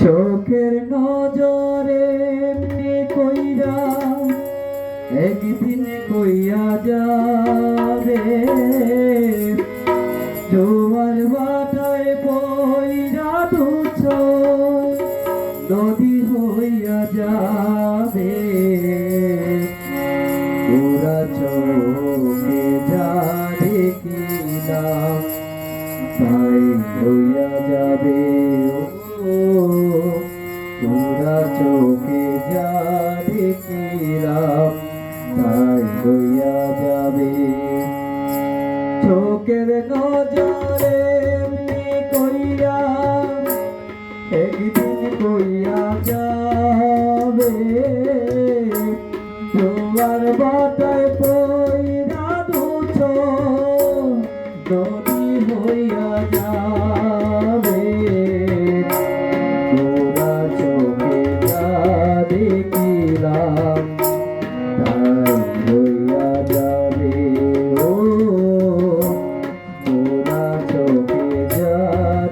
চোখের নজরে এমনি কইরা একদিন কইয়া যাবে, জোয়ার ভাটায় পইরা তুচ্ছ নদী হইয়া যাবে। তোরা চোখে যা দেখিলাম তাই হইয়া যাবে। তোরা চোখে যা দেখিলাম তাই হইয়া যাবে। চোখের নজরে এমনি কইরা একদিন কইয়া যাবে, জোয়ার ভাটায় পইরা তুচ্ছ নদী হইয়া যাবে। তোরা চোখে যা দেখিলাম তাই হইয়া যাবে। ও তোরা চোখে যা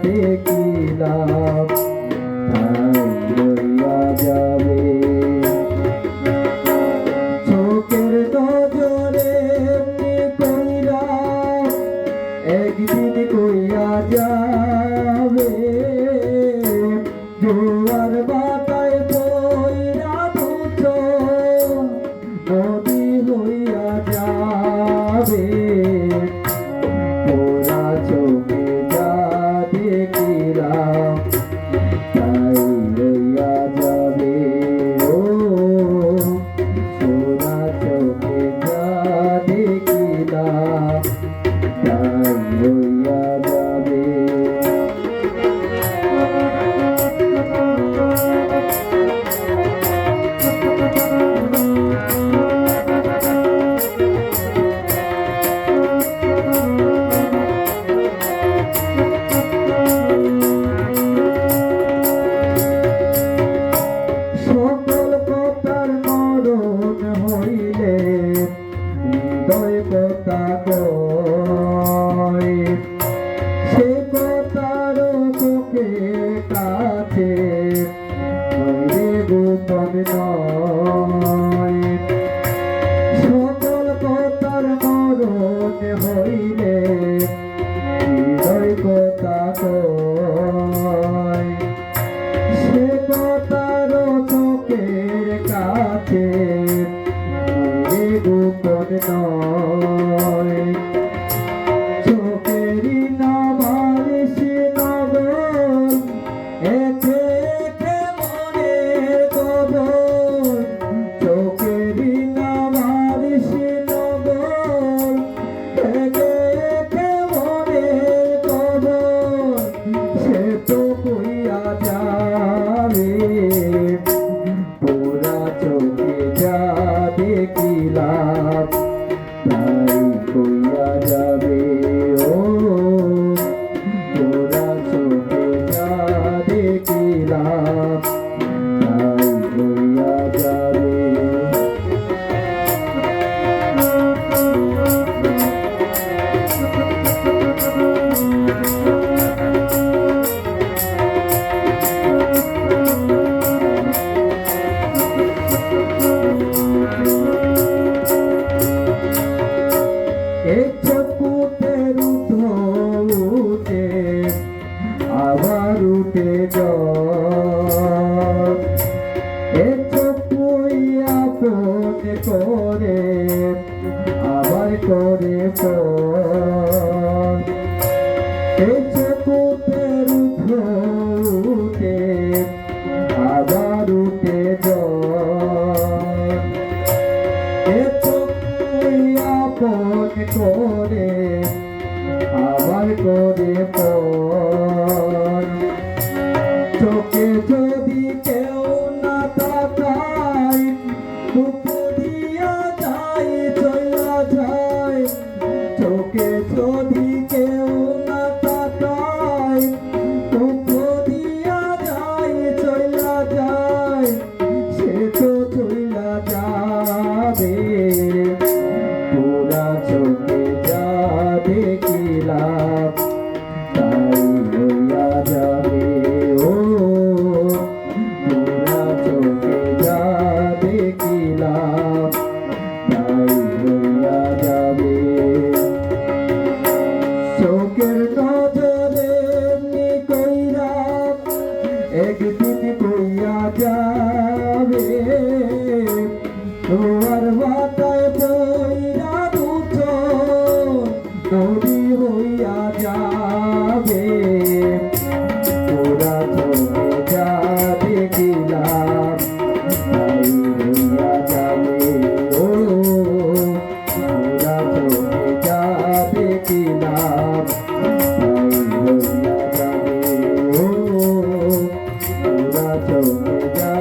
দেখিলাম তাই হইয়া যাবে। চোখের নজরে এমনি কইরা একদিন কইয়া যাবে, জোয়ার ভাটায় পইরা তুচ্ছ নদী হইয়া যাবে। তোরা চোখে যা দেখিলাম তাই হইয়া যাবে। ও তোরা চোখে যা দেখিলাম তাই হইয়া যাবে। সকল কথার মরণ হইলে হৃদয় কথা কয়, সে কথার চোখে কাছে হইলে গোপন নয়। সকল কথার মরণ হইলে হৃদয় কথা কয়, সে কথার চোখের কাছে গোপন নয়। চোখেরই নামারিস নগর এতে মনের কবর, চোখেরই নামারিস নগর এতে মনের কবর, সে তো কইয়া যাবে। তোরা চোখে যা দেখিলাম তাই হইয়া যাবে। ও তোরা চোখে যা দেখিলাম তাই হইয়া যাবে। এক চকুতের উঠে আবার উঠে জল, একদিন কইয়া যাবে তোমার মাথায় পইরা দুঃখ নদী হইয়া যাবে তোরা চলে যা দেখিলাম তাই হইয়া যাবে ও তোরা চলে যা দেখিলাম তাই হইয়া যাবে ও তোরা চলে যা